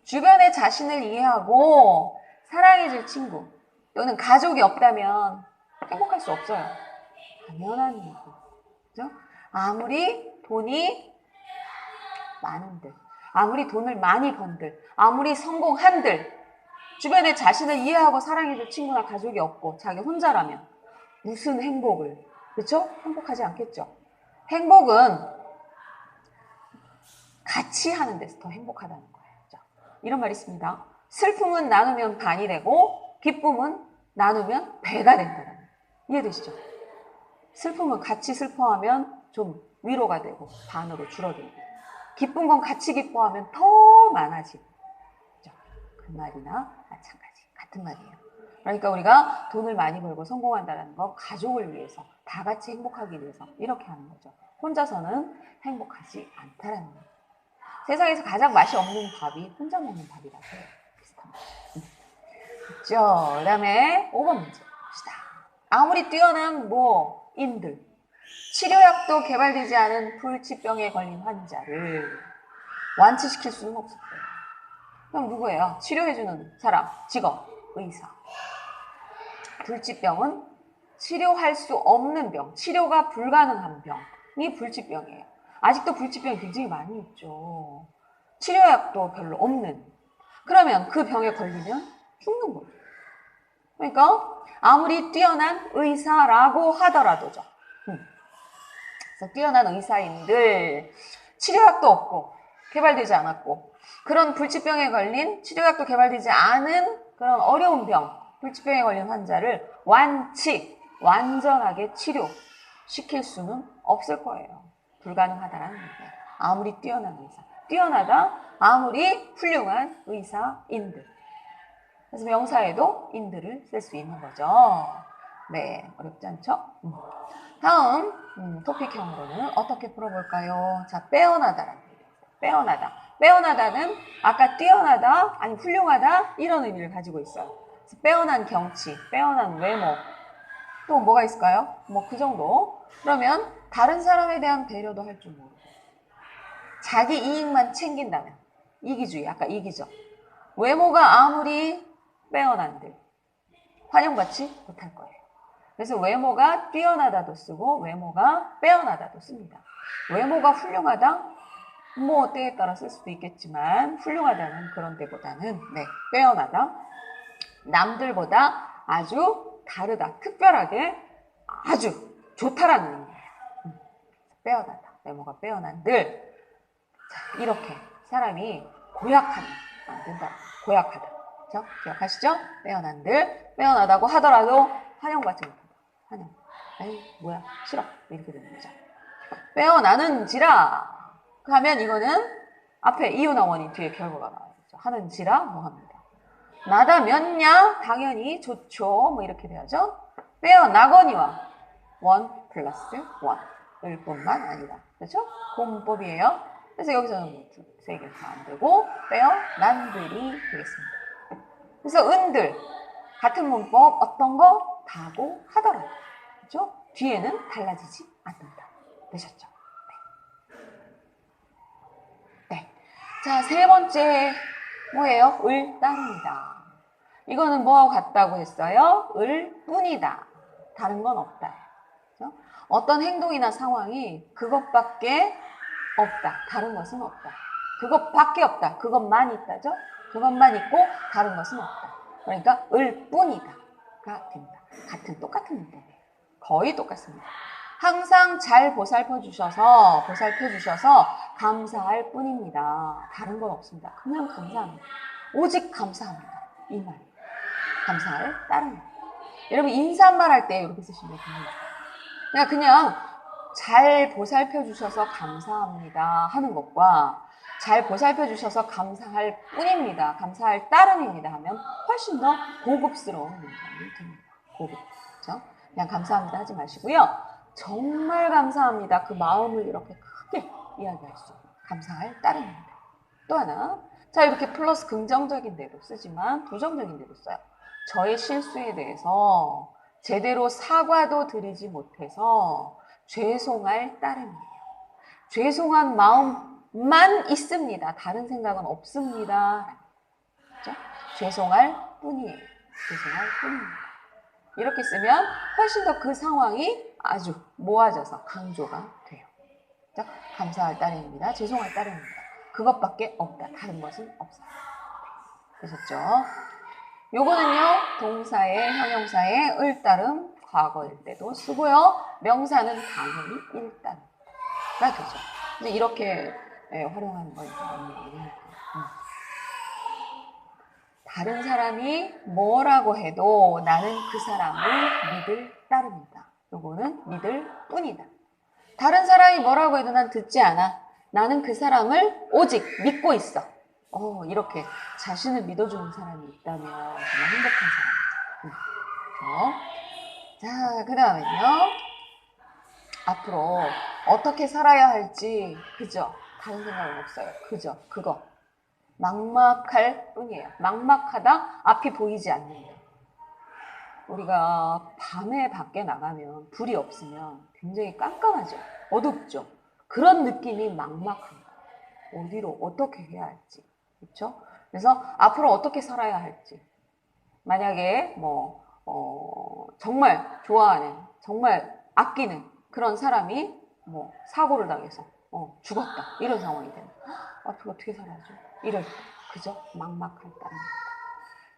주변의 자신을 이해하고 사랑해줄 친구 또는 가족이 없다면 행복할 수 없어요. 당연한 얘기죠. 그죠? 아무리 돈이 많은들, 아무리 돈을 많이 번들, 아무리 성공한들, 주변에 자신을 이해하고 사랑해줄 친구나 가족이 없고 자기 혼자라면 무슨 행복을, 그렇죠? 행복하지 않겠죠. 행복은 같이 하는 데서 더 행복하다는 거예요. 그렇죠? 이런 말이 있습니다. 슬픔은 나누면 반이 되고 기쁨은 나누면 배가 된다는. 이해되시죠? 슬픔은 같이 슬퍼하면 좀 위로가 되고 반으로 줄어들고, 기쁜 건 같이 기뻐하면 더 많아지고. 그렇죠? 그 말이나 마찬가지, 같은 말이에요. 그러니까 우리가 돈을 많이 벌고 성공한다는 건 가족을 위해서, 다 같이 행복하기 위해서 이렇게 하는 거죠. 혼자서는 행복하지 않다라는 거예요. 세상에서 가장 맛이 없는 밥이 혼자 먹는 밥이라고 해요. 비슷한 맛. 그렇죠? 그 다음에 5번 문제 봅시다. 아무리 뛰어난 인들, 치료약도 개발되지 않은 불치병에 걸린 환자를 완치시킬 수는 없을 거예요. 그럼 누구예요? 치료해주는 사람, 직업, 의사. 불치병은 치료할 수 없는 병, 치료가 불가능한 병이 불치병이에요. 아직도 불치병이 굉장히 많이 있죠. 치료약도 별로 없는. 그러면 그 병에 걸리면 죽는 거예요. 그러니까 아무리 뛰어난 의사라고 하더라도죠. 그래서 뛰어난 의사인들, 치료약도 없고 개발되지 않았고, 그런 불치병에 걸린, 치료약도 개발되지 않은 그런 어려운 병, 불치병에 걸린 환자를 완전하게 치료시킬 수는 없을 거예요. 불가능하다라는 얘기예요. 아무리 뛰어난 의사, 뛰어나다, 아무리 훌륭한 의사인들. 그래서 명사에도 인들을 쓸 수 있는 거죠. 네, 어렵지 않죠? 다음 토픽형으로는 어떻게 풀어볼까요? 자, 빼어나다라는 얘기예요. 빼어나다. 빼어나다는 아까 뛰어나다, 아니 훌륭하다 이런 의미를 가지고 있어요. 그래서 빼어난 경치, 빼어난 외모, 또 뭐가 있을까요? 그 정도. 그러면 다른 사람에 대한 배려도 할 줄 모르고 자기 이익만 챙긴다면 이기주의, 아까 이기죠. 외모가 아무리 빼어난들 환영받지 못할 거예요. 그래서 외모가 뛰어나다도 쓰고 외모가 빼어나다도 씁니다. 외모가 훌륭하다? 때에 따라 쓸 수도 있겠지만 훌륭하다는 그런 데보다는 빼어나다. 남들보다 아주 다르다, 특별하게 아주 좋다라는 의미예요. 빼어나다, 외모가 빼어난들. 자, 이렇게 사람이 고약하면 안 된다. 고약하다. 그렇죠? 기억하시죠? 빼어난들, 빼어나다고 하더라도 환영받지 못한다. 환영. 에이, 뭐야, 싫어. 이렇게 되는 거죠. 빼어나는지라 하면 이거는 앞에 이유나 원인, 뒤에 결과가 나와야죠. 하는지라 합니다. 나다면야 당연히 좋죠. 이렇게 돼야죠. 빼어나거니와 원 플러스 원일 뿐만 아니라. 그렇죠? 그 문법이에요. 그래서 여기서는 세 개가 안 되고 빼어난들이 되겠습니다. 그래서 은들 같은 문법 어떤 거 다고 하더라도 그렇죠? 뒤에는 달라지지 않는다. 되셨죠? 네. 자, 세 번째 뭐예요? 을 따릅니다. 이거는 뭐하고 같다고 했어요? 을 뿐이다. 다른 건 없다. 그렇죠? 어떤 행동이나 상황이 그것밖에 없다. 다른 것은 없다. 그것밖에 없다. 그것만 있다죠? 그것만 있고 다른 것은 없다. 그러니까 을 뿐이다가 됩니다. 똑같은 문법이에요. 거의 똑같습니다. 항상 잘 보살펴 주셔서 감사할 뿐입니다. 다른 건 없습니다. 그냥 감사합니다. 오직 감사합니다. 이 말. 감사할 따릅니다. 여러분 인사말 할 때 이렇게 쓰시면 됩니다. 그냥 잘 보살펴 주셔서 감사합니다 하는 것과 잘 보살펴 주셔서 감사할 뿐입니다. 감사할 따름입니다 하면 훨씬 더 고급스러운 문장이 됩니다. 고급. 그렇죠? 그냥 감사합니다 하지 마시고요. 정말 감사합니다. 그 마음을 이렇게 크게 이야기할 수 있는 감사할 따름입니다. 또 하나, 자 이렇게 플러스 긍정적인 데도 쓰지만 부정적인 데도 써요. 저의 실수에 대해서 제대로 사과도 드리지 못해서 죄송할 따름이에요. 죄송한 마음만 있습니다. 다른 생각은 없습니다. 그렇죠? 죄송할 뿐이에요. 죄송할 뿐입니다. 이렇게 쓰면 훨씬 더 그 상황이 아주 모아져서 강조가 돼요. 자, 감사할 따름입니다. 죄송할 따름입니다. 그것밖에 없다. 다른 것은 없어요. 되셨죠? 요거는요, 동사의, 형용사의 을 따름, 과거일 때도 쓰고요. 명사는 당연히 일 따름가 되죠. 이제 이렇게 활용하는 건 있는 다른 사람이 뭐라고 해도 나는 그 사람을 믿을 따름이다. 요거는 믿을 뿐이다. 다른 사람이 뭐라고 해도 난 듣지 않아. 나는 그 사람을 오직 믿고 있어. 이렇게 자신을 믿어주는 사람이 있다면 정말 행복한 사람이죠. 자, 그 다음에는요. 앞으로 어떻게 살아야 할지, 그죠? 다른 생각은 없어요. 그죠? 그거. 막막할 뿐이에요. 막막하다, 앞이 보이지 않는다. 우리가 밤에 밖에 나가면 불이 없으면 굉장히 깜깜하죠. 어둡죠. 그런 느낌이 막막합니다. 어디로 어떻게 해야 할지. 그렇죠? 그래서 앞으로 어떻게 살아야 할지. 만약에 정말 좋아하는, 정말 아끼는 그런 사람이 사고를 당해서 죽었다. 이런 상황이 되면 앞으로 어떻게 살아야죠? 이럴 때. 그죠? 막막할 따름입니다.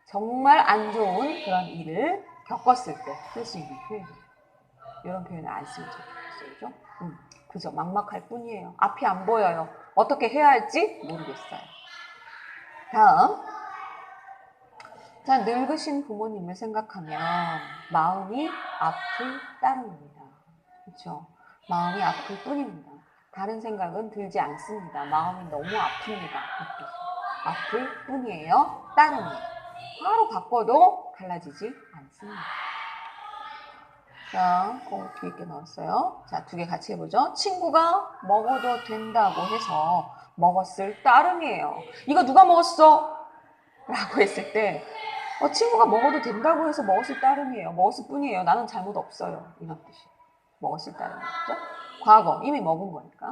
정말 안 좋은 그런 일을 겪었을 때 쓸 수 있는 표현이에요. 이런 표현을 안 쓰면 좋겠어요. 그죠? 그죠? 막막할 뿐이에요. 앞이 안 보여요. 어떻게 해야 할지 모르겠어요. 다음. 자, 늙으신 부모님을 생각하면 마음이 아플 따름입니다. 그렇죠? 마음이 아플 뿐입니다. 다른 생각은 들지 않습니다. 마음이 너무 아픕니다. 아플 뿐이에요. 따름이에요. 바로 바꿔도 달라지지 않습니다. 자, 뒤에 게 나왔어요. 자, 두 개 같이 해보죠. 친구가 먹어도 된다고 해서 먹었을 따름이에요. 이거 누가 먹었어? 라고 했을 때 친구가 먹어도 된다고 해서 먹었을 따름이에요. 먹었을 뿐이에요. 나는 잘못 없어요. 이런 뜻이에요. 먹었을 따름이죠. 과거, 이미 먹은 거니까.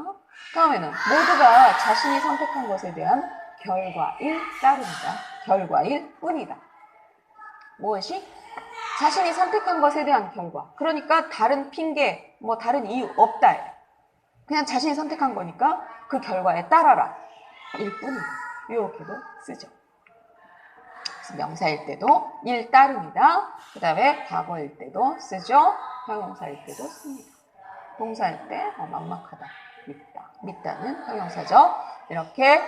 다음에는 모두가 자신이 선택한 것에 대한 결과일 따름이다. 결과일 뿐이다. 무엇이? 자신이 선택한 것에 대한 결과. 그러니까 다른 핑계, 다른 이유 없다. 그냥 자신이 선택한 거니까 그 결과에 따라라. 일 뿐이다. 이렇게도 쓰죠. 명사일 때도 일 따름이다. 그 다음에 과거일 때도 쓰죠. 형용사일 때도 씁니다. 동사일 때 막막하다, 믿다는 형용사죠. 이렇게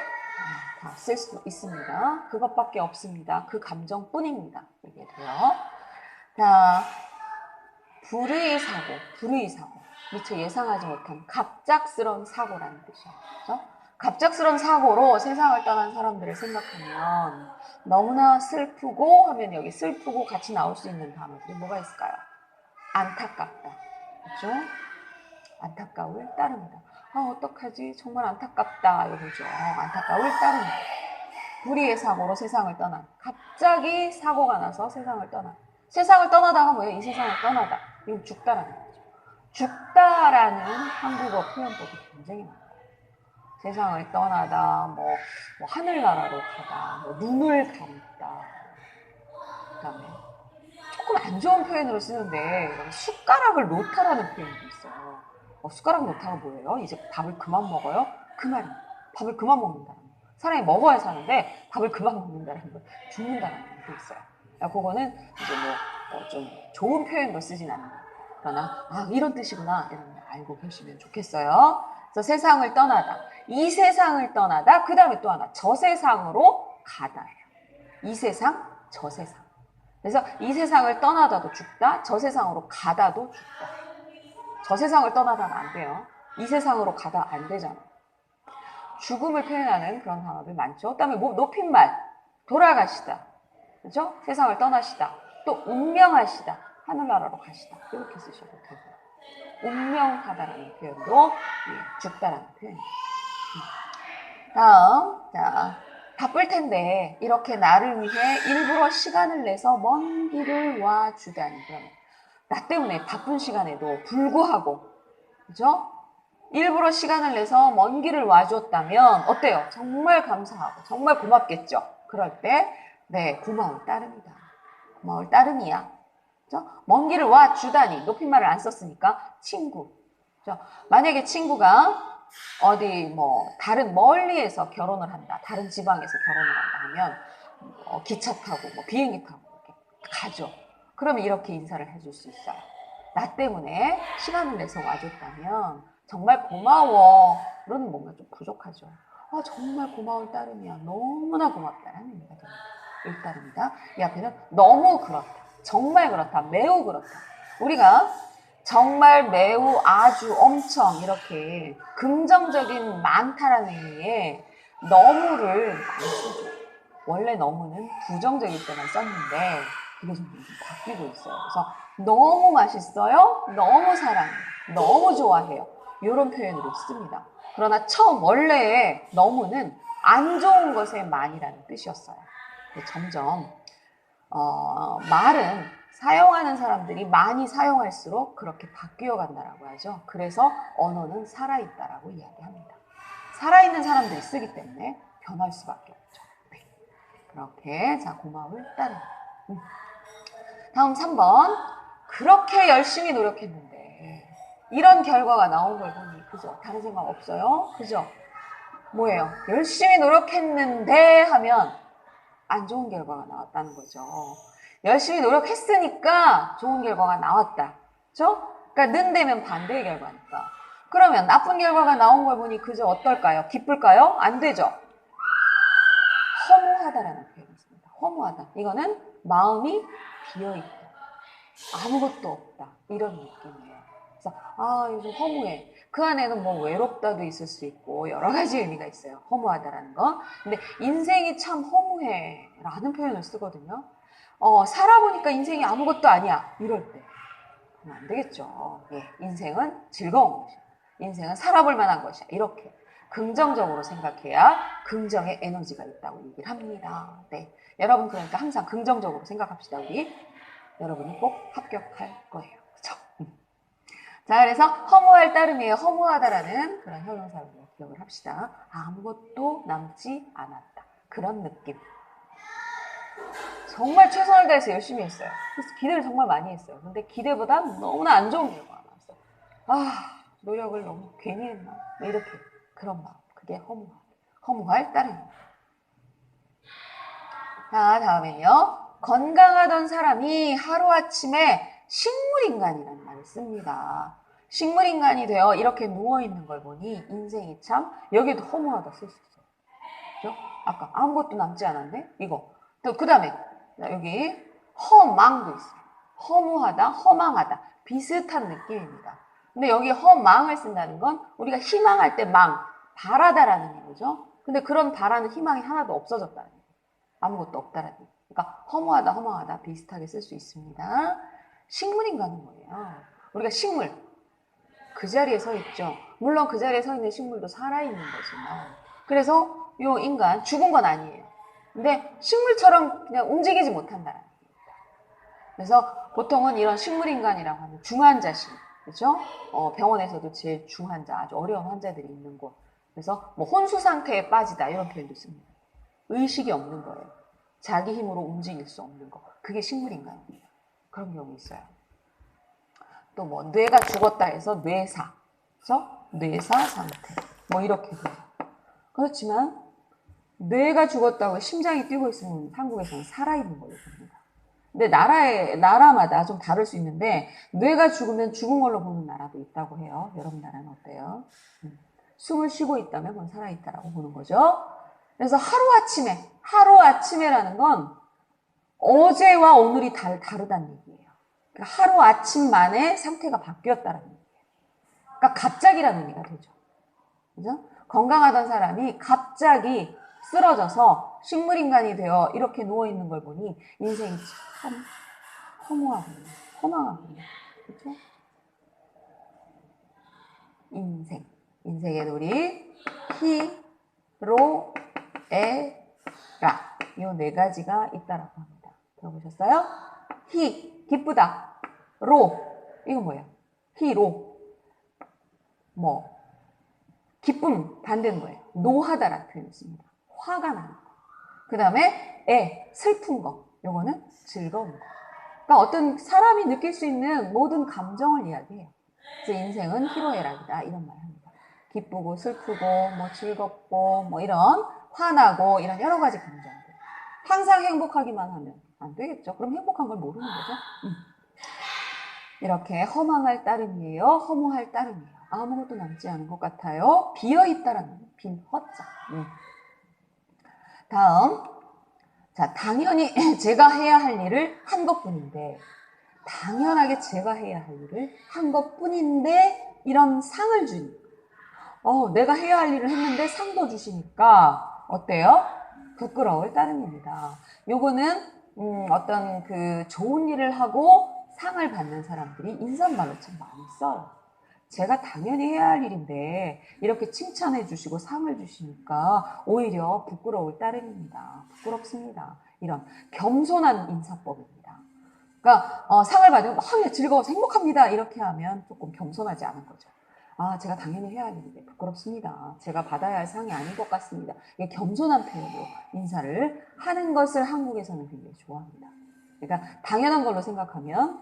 다 쓸 수 있습니다. 그것밖에 없습니다. 그 감정뿐입니다. 이게 돼요. 자, 불의 사고. 미처 예상하지 못한 갑작스러운 사고라는 뜻이에요. 그렇죠? 갑작스러운 사고로 세상을 떠난 사람들을 생각하면 너무나 슬프고 하면 여기 슬프고 같이 나올 수 있는 단어들이 뭐가 있을까요? 안타깝다. 그렇죠? 안타까울 따릅니다. 어떡하지? 정말 안타깝다. 이거죠. 안타까울 따릅니다. 불의의 사고로 세상을 떠난. 갑자기 사고가 나서 세상을 떠난. 세상을 떠나다가 뭐예요? 이 세상을 떠나다. 이건 죽다라는 거죠. 죽다라는 한국어 표현법이 굉장히 많아요. 세상을 떠나다, 하늘나라로 가다, 눈을 감다. 그 다음에 조금 안 좋은 표현으로 쓰는데 숟가락을 놓다라는 표현도 있어요. 숟가락 놓다가 뭐예요? 이제 밥을 그만 먹어요? 그 말입니다. 밥을 그만 먹는다는 거. 사람이 먹어야 사는데 밥을 그만 먹는다는 거. 죽는다는 게 있어요. 그거는 이제 좀 좋은 표현으로 쓰진 않아요. 그러나 이런 뜻이구나 이런 걸 알고 계시면 좋겠어요. 그래서 세상을 떠나다, 이 세상을 떠나다, 그 다음에 또 하나 저 세상으로 가다예요. 이 세상, 저 세상. 그래서 이 세상을 떠나다도 죽다, 저 세상으로 가다도 죽다. 저 세상을 떠나다는 안 돼요. 이 세상으로 가다 안 되잖아. 죽음을 표현하는 그런 단어들 많죠. 그다음에 높임말, 돌아가시다. 그렇죠? 세상을 떠나시다. 또 운명하시다. 하늘나라로 가시다. 이렇게 쓰셔도 되고요. 운명하다라는 표현도 죽다라는 표현입니다. 다음, 자, 바쁠 텐데 이렇게 나를 위해 일부러 시간을 내서 먼 길을 와주다니. 그러면 나 때문에 바쁜 시간에도 불구하고, 그죠? 일부러 시간을 내서 먼 길을 와줬다면 어때요? 정말 감사하고 정말 고맙겠죠? 그럴 때 네, 고마울 따름이다. 고마울 따름이야. 그죠? 먼 길을 와주다니. 높임말을 안 썼으니까 친구. 그죠? 만약에 친구가 어디 뭐 다른 멀리에서 결혼을 한다. 다른 지방에서 결혼을 한다 하면 기차 타고 뭐 비행기 타고 이렇게 가죠. 그러면 이렇게 인사를 해줄 수 있어요. 나 때문에 시간을 내서 와줬다면 정말 고마워. 는 뭔가 좀 부족하죠. 정말 고마울 따름이야. 너무나 고맙다라는 의미가 됩니다. 이 따름이다. 이 앞에는 너무 그렇다. 정말 그렇다. 매우 그렇다. 우리가 정말 매우 아주 엄청 이렇게 긍정적인 많다라는 의미의 너무를 많이 쓰죠. 원래 너무는 부정적일 때만 썼는데 그게 좀 바뀌고 있어요. 그래서 너무 맛있어요. 너무 사랑해요. 너무 좋아해요. 이런 표현으로 씁니다. 그러나 처음 원래의 너무는 안 좋은 것의 많이라는 뜻이었어요. 점점 말은 사용하는 사람들이 많이 사용할수록 그렇게 바뀌어 간다라고 하죠. 그래서 언어는 살아있다라고 이야기합니다. 살아있는 사람들이 쓰기 때문에 변할 수밖에 없죠. 네. 그렇게 자 고마울 따름. 다음 3번. 그렇게 열심히 노력했는데 이런 결과가 나온 걸 보니 그죠? 다른 생각 없어요? 그죠? 뭐예요? 열심히 노력했는데 하면 안 좋은 결과가 나왔다는 거죠. 열심히 노력했으니까 좋은 결과가 나왔다. 그죠? 그러니까 는되면 반대의 결과니까. 그러면 나쁜 결과가 나온 걸 보니 그저 어떨까요? 기쁠까요? 안 되죠. 허무하다라는 표현이 있습니다. 허무하다. 이거는 마음이 비어있다. 아무것도 없다. 이런 느낌이에요. 그래서 요즘 허무해. 그 안에는 뭐 외롭다도 있을 수 있고 여러 가지 의미가 있어요. 허무하다라는 거. 근데 인생이 참 허무해 라는 표현을 쓰거든요. 살아보니까 인생이 아무것도 아니야. 이럴 때. 그러면 안 되겠죠. 예, 인생은 즐거운 것이야. 인생은 살아볼 만한 것이야. 이렇게 긍정적으로 생각해야 긍정의 에너지가 있다고 얘기를 합니다. 네, 여러분 그러니까 항상 긍정적으로 생각합시다. 우리 여러분이 꼭 합격할 거예요. 그렇죠? 자, 그래서 허무할 따름이에요. 허무하다라는 그런 형용사를 기억을 합시다. 아무것도 남지 않았다. 그런 느낌. 정말 최선을 다해서 열심히 했어요. 그래서 기대를 정말 많이 했어요. 근데 기대보다 너무나 안 좋은 결과가 나왔어요. 노력을 너무 괜히 했나? 이렇게 그런 마음. 그게 허무할 따름입니다. 자, 다음엔요. 건강하던 사람이 하루아침에 식물인간이라는 말을 씁니다. 식물인간이 되어 이렇게 누워있는 걸 보니 인생이 참 여기도 허무하다 쓸 수 있어요. 그죠? 아까 아무것도 남지 않았네? 이거. 또 그 다음에 여기 허망도 있어요. 허무하다, 허망하다. 비슷한 느낌입니다. 근데 여기 허망을 쓴다는 건 우리가 희망할 때 바라다라는 얘기죠. 근데 그런 바라는 희망이 하나도 없어졌다는 얘기예요. 아무것도 없다라는 얘기예요. 그러니까 허무하다, 허망하다 비슷하게 쓸 수 있습니다. 식물인간은 뭐예요? 우리가 식물, 그 자리에 서 있죠. 물론 그 자리에 서 있는 식물도 살아있는 거지만 그래서 요 인간 죽은 건 아니에요. 근데 식물처럼 그냥 움직이지 못한다는 얘기입니다. 그래서 보통은 이런 식물인간이라고 하는 중환자실, 그죠? 병원에서도 제일 중환자, 아주 어려운 환자들이 있는 곳. 그래서 뭐 혼수 상태에 빠지다 이런 표현도 씁니다. 의식이 없는 거예요. 자기 힘으로 움직일 수 없는 거. 그게 식물인간입니다. 그런 경우 있어요. 또 뭐 뇌가 죽었다 해서 뇌사, 그죠? 뇌사 상태. 뭐 이렇게 돼요. 그렇지만 뇌가 죽었다고 심장이 뛰고 있으면 한국에서는 살아있는 걸로 봅니다. 근데 나라마다 좀 다를 수 있는데 뇌가 죽으면 죽은 걸로 보는 나라도 있다고 해요. 여러분 나라는 어때요? 숨을 쉬고 있다면 그건 살아있다라고 보는 거죠. 그래서 하루아침에라는 건 어제와 오늘이 다르다는 얘기예요. 그러니까 하루아침 만에 상태가 바뀌었다는 얘기예요. 그러니까 갑자기라는 의미가 되죠. 그죠? 건강하던 사람이 갑자기 쓰러져서 식물인간이 되어 이렇게 누워있는 걸 보니 인생이 참 허무하군요. 허망하군요. 그렇죠? 인생. 인생의 놀이. 히로, 에라. 이 네 가지가 있다라고 합니다. 들어보셨어요? 히, 기쁘다. 로, 이건 뭐예요? 히로. 뭐, 기쁨, 반대는 뭐예요? 노하다라는 표현이 씁니다. 화가 나는 거. 그 다음에 슬픈 거. 요거는 즐거운 거. 그러니까 어떤 사람이 느낄 수 있는 모든 감정을 이야기해요. 그래서 인생은 희로애락이다 이런 말을 합니다. 기쁘고 슬프고 뭐 즐겁고 뭐 이런 화나고 이런 여러 가지 감정들. 항상 행복하기만 하면 안 되겠죠. 그럼 행복한 걸 모르는 거죠. 이렇게 허망할 따름이에요. 허무할 따름이에요. 아무것도 남지 않은 것 같아요. 비어있다라는 빈 허자. 다음. 자, 당연히 제가 해야 할 일을 한 것뿐인데, 당연하게 제가 해야 할 일을 한 것뿐인데 이런 상을 주니 내가 해야 할 일을 했는데 상도 주시니까 어때요? 부끄러울 따름입니다. 요거는 어떤 그 좋은 일을 하고 상을 받는 사람들이 인사말로 참 많이 써요. 제가 당연히 해야 할 일인데 이렇게 칭찬해 주시고 상을 주시니까 오히려 부끄러울 따름입니다. 부끄럽습니다. 이런 겸손한 인사법입니다. 그러니까 상을 받으면 즐거워서 행복합니다. 이렇게 하면 조금 겸손하지 않은 거죠. 제가 당연히 해야 할 일인데 부끄럽습니다. 제가 받아야 할 상이 아닌 것 같습니다. 이게 겸손한 표현으로 인사를 하는 것을 한국에서는 굉장히 좋아합니다. 그러니까 당연한 걸로 생각하면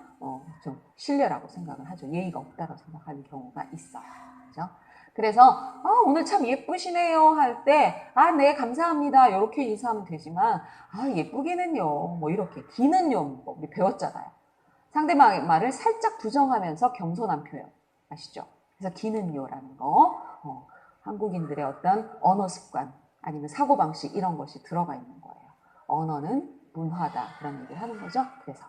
좀 실례라고 생각을 하죠. 예의가 없다고 생각하는 경우가 있어요. 그렇죠? 그래서 오늘 참 예쁘시네요 할 때 네 감사합니다 이렇게 인사하면 되지만 예쁘기는요 뭐 이렇게 기는요 뭐 우리 배웠잖아요. 상대방의 말을 살짝 부정하면서 겸손한 표현 아시죠? 그래서 기는요라는 거 한국인들의 어떤 언어 습관 아니면 사고방식 이런 것이 들어가 있는 거예요. 언어는 문화다 그런 얘기를 하는 거죠. 그래서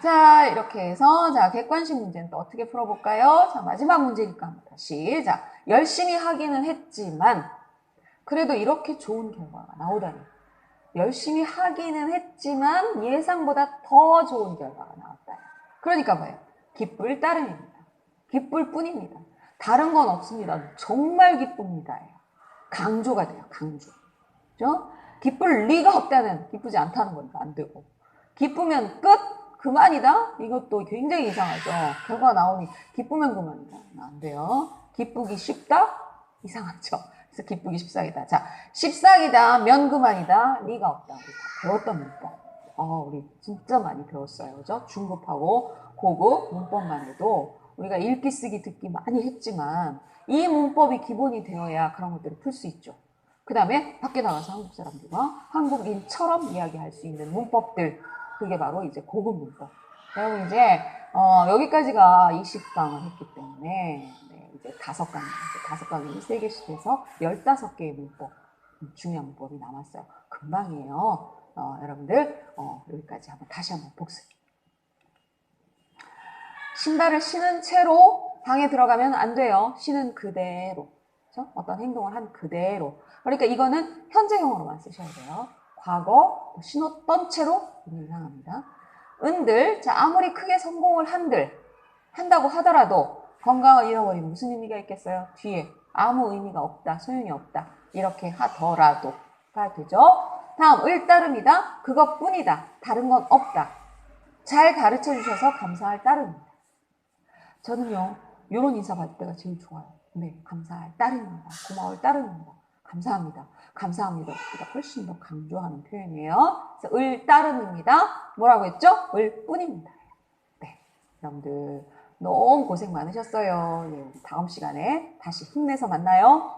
자 이렇게 해서 자 객관식 문제는 또 어떻게 풀어볼까요? 자 마지막 문제니까 합니다. 시작. 열심히 하기는 했지만 그래도 이렇게 좋은 결과가 나오다니. 열심히 하기는 했지만 예상보다 더 좋은 결과가 나왔다. 그러니까 뭐예요? 기쁠 따름입니다. 기쁠 뿐입니다. 다른 건 없습니다. 정말 기쁩니다. 강조가 돼요. 강조. 그죠? 기쁠 리가 없다는 기쁘지 않다는 거니까 안 되고 기쁘면 끝 그만이다 이것도 굉장히 이상하죠. 결과 나오니 기쁘면 그만이다 안 돼요. 기쁘기 쉽다 이상하죠. 그래서 기쁘기 쉽상이다. 자 쉽상이다 면 그만이다 리가 없다. 우리 다 배웠던 문법 우리 진짜 많이 배웠어요. 그죠? 중급하고 고급 문법만 해도 우리가 읽기 쓰기 듣기 많이 했지만 이 문법이 기본이 되어야 그런 것들을 풀 수 있죠. 그 다음에 밖에 나가서 한국 사람들과 한국인처럼 이야기할 수 있는 문법들 그게 바로 이제 고급 문법. 여러분 이제 여기까지가 20강을 했기 때문에 이제 5강이 3개씩 해서 15개의 문법 중요한 문법이 남았어요. 금방이에요. 여러분들 여기까지 다시 한번 복습. 신발을 신은 채로 방에 들어가면 안 돼요. 신은 그대로. 그렇죠? 어떤 행동을 한 그대로. 그러니까 이거는 현재형으로만 쓰셔야 돼요. 과거 신었던 채로 이상합니다. 은들 자 아무리 크게 성공을 한다고 하더라도 건강을 잃어버리면 무슨 의미가 있겠어요? 뒤에 아무 의미가 없다. 소용이 없다. 이렇게 하더라도가 되죠. 다음 을따름이다. 그것뿐이다. 다른 건 없다. 잘 가르쳐 주셔서 감사할 따름입니다. 저는요 이런 인사 받을 때가 제일 좋아요. 네, 감사할 따름입니다. 고마울 따름입니다. 감사합니다. 감사합니다. 보다 훨씬 더 강조하는 표현이에요. 그래서 을 따름입니다. 뭐라고 했죠? 을 뿐입니다. 네, 여러분들 너무 고생 많으셨어요. 네, 다음 시간에 다시 힘내서 만나요.